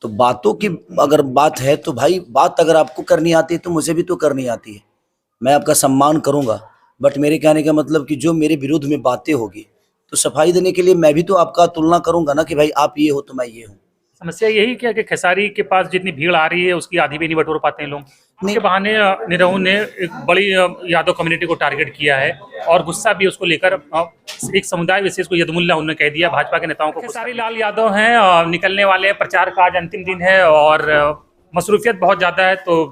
तो बातों की अगर बात है तो भाई बात अगर आपको करनी आती है तो मुझे भी तो करनी आती है। मैं आपका सम्मान करूंगा, बट मेरे कहने का मतलब कि जो मेरे विरुद्ध में बातें होगी तो सफाई देने के लिए मैं भी तो आपका तुलना करूंगा ना कि भाई आप ये हो तो मैं ये हूँ। समस्या यही क्या कि खेसारी के पास जितनी भीड़ आ रही है उसकी आधी भी नहीं बटोर पाते हैं लोग। नहीं इसके बहाने निरहू ने एक बड़ी यादव कम्युनिटी को टारगेट किया है और गुस्सा भी उसको लेकर एक समुदाय विशेष को यदमुल्ला उन्होंने कह दिया भाजपा के नेताओं को। खेसारी लाल यादव हैं, निकलने वाले हैं, प्रचार का आज अंतिम दिन है और मसरूफियत बहुत ज़्यादा है, तो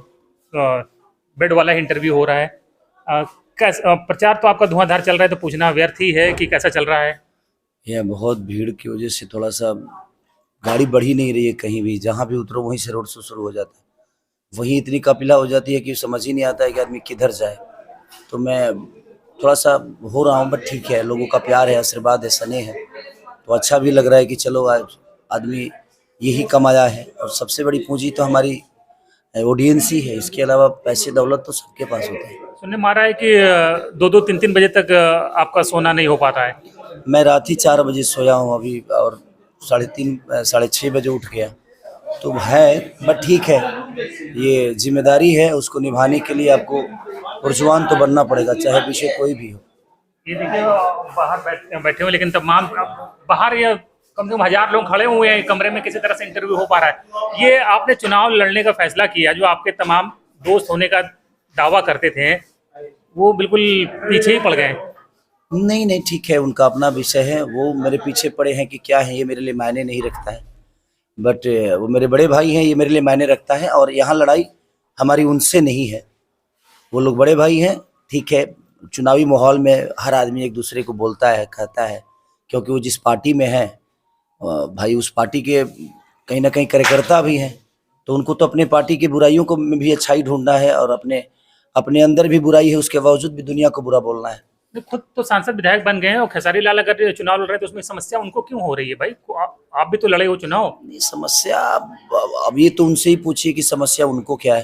बेड वाला इंटरव्यू हो रहा है। प्रचार तो आपका धुआंधार चल रहा है, तो पूछना व्यर्थ ही है कि कैसा चल रहा है। यह बहुत भीड़ की वजह से थोड़ा सा गाड़ी बढ़ ही नहीं रही है, कहीं भी जहाँ भी उतरो वहीं से रोड शो शुरू हो जाता है। वहीं इतनी काफिला हो जाती है कि समझ ही नहीं आता है कि आदमी किधर जाए। तो मैं थोड़ा सा हो रहा हूँ, बट ठीक है, लोगों का प्यार है, आशीर्वाद है, स्नेह है, तो अच्छा भी लग रहा है कि चलो आज आदमी यही कमाया है। और सबसे बड़ी पूंजी तो हमारी ऑडियंस ही है, इसके अलावा पैसे दौलत तो सबके पास होते हैं। सुनने में आ रहा है कि 2-2, 3-3 बजे तक आपका सोना नहीं हो पाता है। मैं रात ही 4 बजे सोया हूँ अभी, और 3:30 6:30 बजे उठ गया। तो है, बट ठीक है, ये जिम्मेदारी है, उसको निभाने के लिए आपको ऊर्जवान तो बनना पड़ेगा, चाहे विषय कोई भी हो। ये देखिए बाहर बैठे हुए, लेकिन तमाम बाहर ये कम से कम 1000 लोग खड़े हुए हैं कमरे में, किसी तरह से इंटरव्यू हो पा रहा है। ये आपने चुनाव लड़ने का फैसला किया, जो आपके तमाम दोस्त होने का दावा करते थे वो बिल्कुल पीछे ही पड़ गए। नहीं नहीं, ठीक है, उनका अपना विषय है, वो मेरे पीछे पड़े हैं कि क्या है ये मेरे लिए मायने नहीं रखता है। बट वो मेरे बड़े भाई हैं, ये मेरे लिए मायने रखता है। और यहाँ लड़ाई हमारी उनसे नहीं है, वो लोग बड़े भाई हैं, ठीक है। चुनावी माहौल में हर आदमी एक दूसरे को बोलता है, कहता है, क्योंकि वो जिस पार्टी में है भाई उस पार्टी के कहीं ना कहीं कार्यकर्ता भी हैं, तो उनको तो अपने पार्टी की बुराइयों को में भी अच्छाई ढूंढना है, और अपने अपने अंदर भी बुराई है, उसके बावजूद भी दुनिया को बुरा बोलना है। खुद तो सांसद विधायक बन गए हैं और खेसारी लाल अगर चुनाव लड़ रहे हैं तो उसमें समस्या उनको क्यों हो रही है भाई? आप भी तो लड़े हो चुनाव। नहीं, समस्या अब ये तो उनसे ही पूछिए कि समस्या उनको क्या है,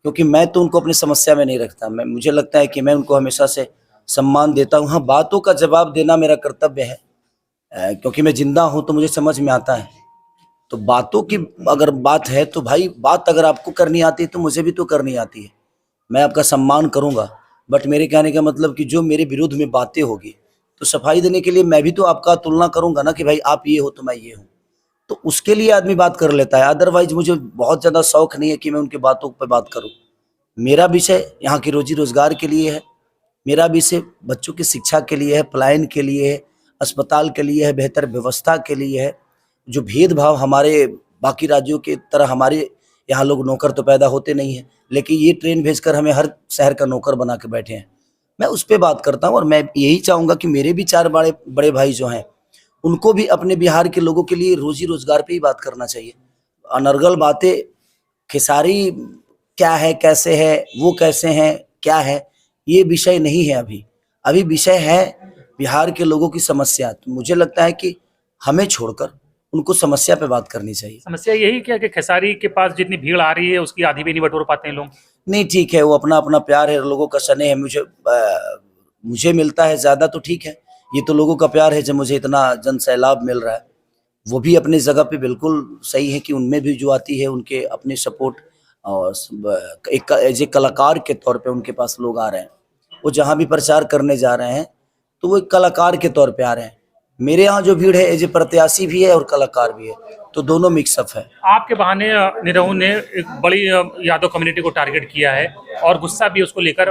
क्योंकि मैं तो उनको अपनी समस्या में नहीं रखता। मैं मुझे लगता है कि मैं उनको हमेशा से सम्मान देता हूँ। हाँ, बातों का जवाब देना मेरा कर्तव्य है, क्योंकि मैं जिंदा हूँ तो मुझे समझ में आता है। तो बातों की अगर बात है तो भाई बात अगर आपको करनी आती है तो मुझे भी तो करनी आती है। मैं आपका सम्मान करूंगा, बट मेरे कहने का मतलब कि जो मेरे विरुद्ध में बातें होगी तो सफाई देने के लिए मैं भी तो आपका तुलना करूंगा ना कि भाई आप ये हो तो मैं ये हूँ। तो उसके लिए आदमी बात कर लेता है, अदरवाइज मुझे बहुत ज़्यादा शौक नहीं है कि मैं उनकी बातों पर बात करूँ। मेरा विषय यहाँ की रोजी रोजगार के लिए है, मेरा विषय बच्चों की शिक्षा के लिए है, पलायन के लिए है, अस्पताल के लिए है, बेहतर व्यवस्था के लिए है। जो भेदभाव हमारे बाकी राज्यों की तरह हमारे यहाँ लोग नौकर तो पैदा होते नहीं हैं, लेकिन ये ट्रेन भेजकर हमें हर शहर का नौकर बना के बैठे हैं। मैं उस पर बात करता हूँ, और मैं यही चाहूँगा कि मेरे भी 4 बड़े बड़े भाई जो हैं उनको भी अपने बिहार के लोगों के लिए रोजी रोजगार पे ही बात करना चाहिए। अनर्गल बातें खेसारी क्या है, कैसे है, वो कैसे हैं, क्या है, ये विषय नहीं है। अभी अभी विषय है बिहार के लोगों की समस्या। तो मुझे लगता है कि हमें छोड़कर उनको समस्या पे बात करनी चाहिए। समस्या यही क्या कि खेसारी के पास जितनी भीड़ आ रही है उसकी आधी भी नहीं बटोर पाते हैं लोग। नहीं, ठीक है, वो अपना अपना प्यार है, लोगों का स्नेह है, मुझे मिलता है ज़्यादा तो ठीक है। ये तो लोगों का प्यार है, जब मुझे इतना जन सैलाब मिल रहा है, वो भी अपनी जगह पे बिल्कुल सही है कि उनमें भी जो आती है उनके अपने सपोर्ट, और एक एज ए कलाकार के तौर पे उनके पास लोग आ रहे हैं। वो जहाँ भी प्रचार करने जा रहे हैं तो वो एक कलाकार के तौर पे आ रहे हैं। मेरे यहाँ जो भीड़ है एज ए प्रत्याशी भी है और कलाकार भी है, तो दोनों मिक्सअप है। आपके बहाने निरहू ने एक बड़ी यादव कम्युनिटी को टारगेट किया है और गुस्सा भी उसको लेकर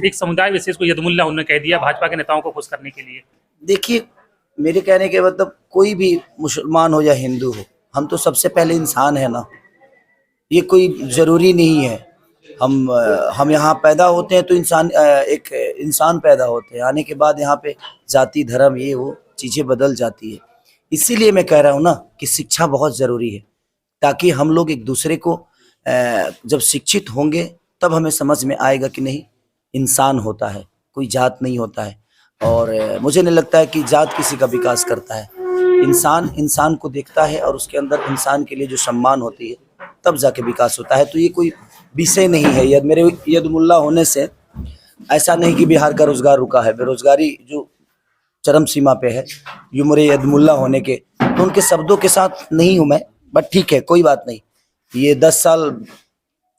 एक समुदाय विशेष को यदमुल्ला उन्होंने कह दिया भाजपा के नेताओं को खुश करने के लिए। देखिए, मेरे कहने के मतलब कोई भी मुसलमान हो या हिंदू हो, हम तो सबसे पहले इंसान है ना। ये कोई जरूरी नहीं है हम यहाँ पैदा होते हैं तो एक इंसान पैदा होते हैं, आने के बाद यहाँ पे जाति धर्म ये वो चीजें बदल जाती है। इसीलिए मैं कह रहा हूँ ना कि शिक्षा बहुत जरूरी है, ताकि हम लोग एक दूसरे को जब शिक्षित होंगे तब हमें समझ में आएगा कि नहीं, इंसान होता है, कोई जात नहीं होता है। और मुझे नहीं लगता है कि जात किसी का विकास करता है। इंसान इंसान को देखता है और उसके अंदर इंसान के लिए जो सम्मान होती है तब जाके विकास होता है। तो ये कोई विषय नहीं है। मेरे यदमुल्ला होने से ऐसा नहीं कि बिहार का रोजगार रुका है, बेरोजगारी जो चरम सीमा पे है, ये मेरे यदमुल्ला होने के, तो उनके शब्दों के साथ नहीं हूँ मैं। बट ठीक है, कोई बात नहीं। ये 10 साल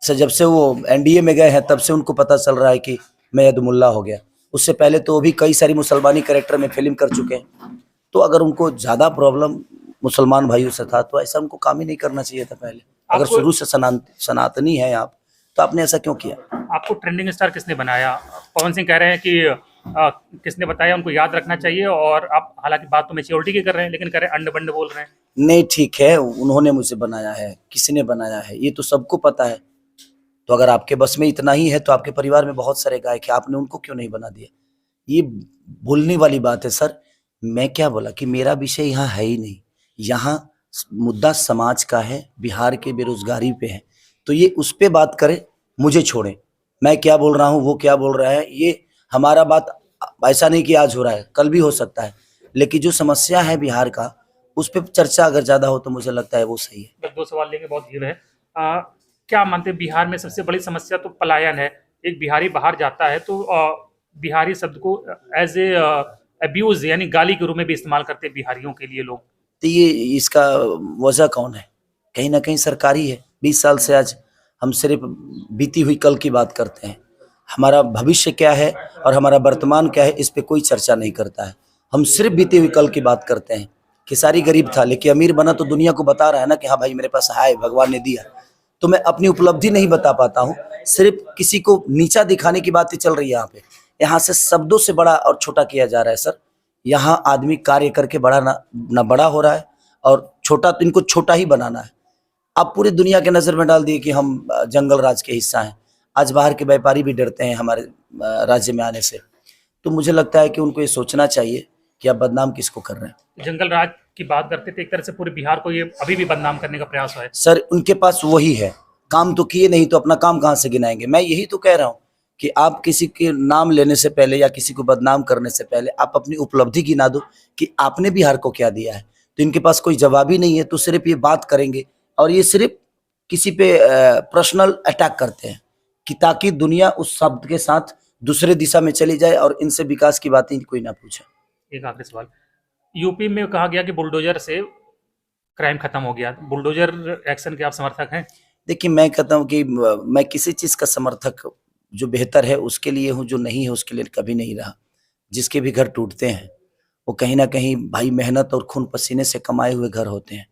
से जब से वो एनडीए में गए हैं तब से उनको पता चल रहा है कि मैं यदुमुल्ला हो गया। उससे पहले तो वो भी कई सारी मुसलमानी कैरेक्टर में फिल्म कर चुके हैं। तो अगर उनको ज़्यादा प्रॉब्लम मुसलमान भाइयों से था तो ऐसा उनको काम ही नहीं करना चाहिए था पहले। अगर शुरू से सनातनी है आप, तो आपने ऐसा क्यों किया? आपको ट्रेंडिंग स्टार किसने बनाया? पवन सिंह कह रहे हैं कि किसने बताया, उनको याद रखना चाहिए। और आप हालांकि बात तो मैच्योरिटी की कर रहे हैं, लेकिन कह रहे हैं अंड बंड बोल रहे हैं। नहीं, ठीक है, उन्होंने मुझे बनाया है, किसने बनाया है ये तो सबको पता है। तो अगर आपके बस में इतना ही है तो आपके परिवार में बहुत सारे गायक हैं, आपने उनको क्यों नहीं बना दिया? ये भूलने वाली बात है सर। मैं क्या बोला कि मेरा विषय यहाँ है ही नहीं। यहाँ मुद्दा समाज का है, बिहार के बेरोजगारी पे है, तो ये उस पे बात करें, मुझे छोड़ें। मैं क्या बोल रहा हूँ, वो क्या बोल रहा है, ये हमारा बात ऐसा नहीं कि आज हो रहा है, कल भी हो सकता है। लेकिन जो समस्या है बिहार का, उस पर चर्चा अगर ज्यादा हो तो मुझे लगता है वो सही है। बस 2 सवाल लेंगे, बहुत भीड़ है। क्या मानते हैं, बिहार में सबसे बड़ी समस्या तो पलायन है। एक बिहारी बाहर जाता है तो बिहारी शब्द को एज ए अब्यूज यानी गाली के रूप में भी इस्तेमाल करते हैं बिहारियों के लिए लोग। तो ये इसका वजह कौन है? कहीं ना कहीं सरकारी है। 20 साल से आज हम सिर्फ बीती हुई कल की बात करते हैं। हमारा भविष्य क्या है और हमारा वर्तमान क्या है, इस पे कोई चर्चा नहीं करता है। हम सिर्फ बीती हुई कल की बात करते हैं। खेसारी गरीब था लेकिन अमीर बना तो दुनिया को बता रहा है ना कि हाँ भाई मेरे पास है, भगवान ने दिया। तो मैं अपनी उपलब्धि नहीं बता पाता हूँ, सिर्फ किसी को नीचा दिखाने की बात ही चल रही है यहाँ पे। यहाँ से शब्दों से बड़ा और छोटा किया जा रहा है सर। यहाँ आदमी कार्य करके बड़ा ना बड़ा हो रहा है, और छोटा तो इनको छोटा ही बनाना है। आप पूरी दुनिया के नज़र में डाल दिए कि हम जंगल राज के हिस्सा हैं। आज बाहर के व्यापारी भी डरते हैं हमारे राज्य में आने से। तो मुझे लगता है कि उनको ये सोचना चाहिए कि आप बदनाम किसको कर रहे हैं। जंगल राज की बात करते थे, एक तरह से पूरे बिहार को ये अभी भी बदनाम करने का प्रयास है। सर उनके पास वही है, काम तो किए नहीं तो अपना काम कहाँ से गिनाएंगे? मैं यही तो कह रहा हूँ कि आप किसी के नाम लेने से पहले या किसी को बदनाम करने से पहले आप अपनी उपलब्धि गिना दो कि आपने बिहार को क्या दिया है। तो इनके पास कोई जवाब ही नहीं है, तो सिर्फ ये बात करेंगे और ये सिर्फ किसी पे पर्सनल अटैक करते हैं कि ताकि दुनिया उस शब्द के साथ दूसरे दिशा में चली जाए और इनसे विकास की बातें कोई ना पूछे। एक आखिरी सवाल, यूपी में कहा गया कि बुलडोजर से क्राइम खत्म हो गया, बुलडोजर एक्शन के आप समर्थक हैं? देखिए, मैं कहता हूँ कि मैं किसी चीज़ का समर्थक जो बेहतर है उसके लिए हूँ, जो नहीं है उसके लिए कभी नहीं रहा। जिसके भी घर टूटते हैं वो कहीं ना कहीं भाई मेहनत और खून पसीने से कमाए हुए घर होते हैं।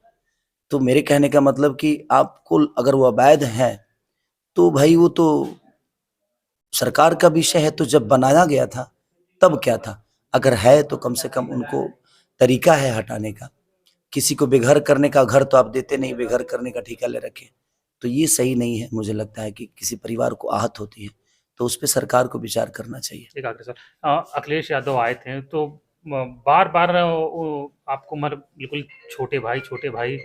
तो मेरे कहने का मतलब कि आपको अगर वो अवैध है तो भाई वो तो सरकार का विषय है। तो जब बनाया गया था तब क्या था? अगर है तो कम से कम उनको तरीका है हटाने का। किसी को बेघर करने का घर तो आप देते नहीं, बेघर करने का ठेका ले रखे, तो ये सही नहीं है। मुझे लगता है कि किसी परिवार को आहत होती है तो उस पर सरकार को विचार करना चाहिए। एक आखिरी सवाल, अखिलेश यादव आए थे तो बार बार आपको बिल्कुल छोटे भाई,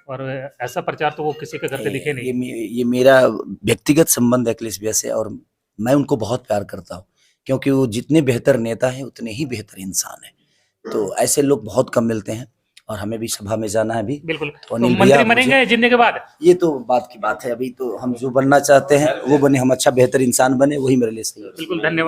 और ऐसा प्रचार तो वो किसी के करते दिखे नहीं। ये मेरा व्यक्तिगत संबंध है अखिलेश भैया से, और मैं उनको बहुत प्यार करता हूँ क्योंकि वो जितने बेहतर नेता हैं उतने ही बेहतर इंसान हैं। तो ऐसे लोग बहुत कम मिलते हैं और हमें भी सभा में जाना है अभी। बिल्कुल, तो तो मंत्री बनेंगे जीतने के बाद? ये तो बात की बात है, अभी तो हम जो बनना चाहते हैं वो बने, हम अच्छा बेहतर इंसान बने, वही मेरे लिए सही है। बिल्कुल, धन्यवाद।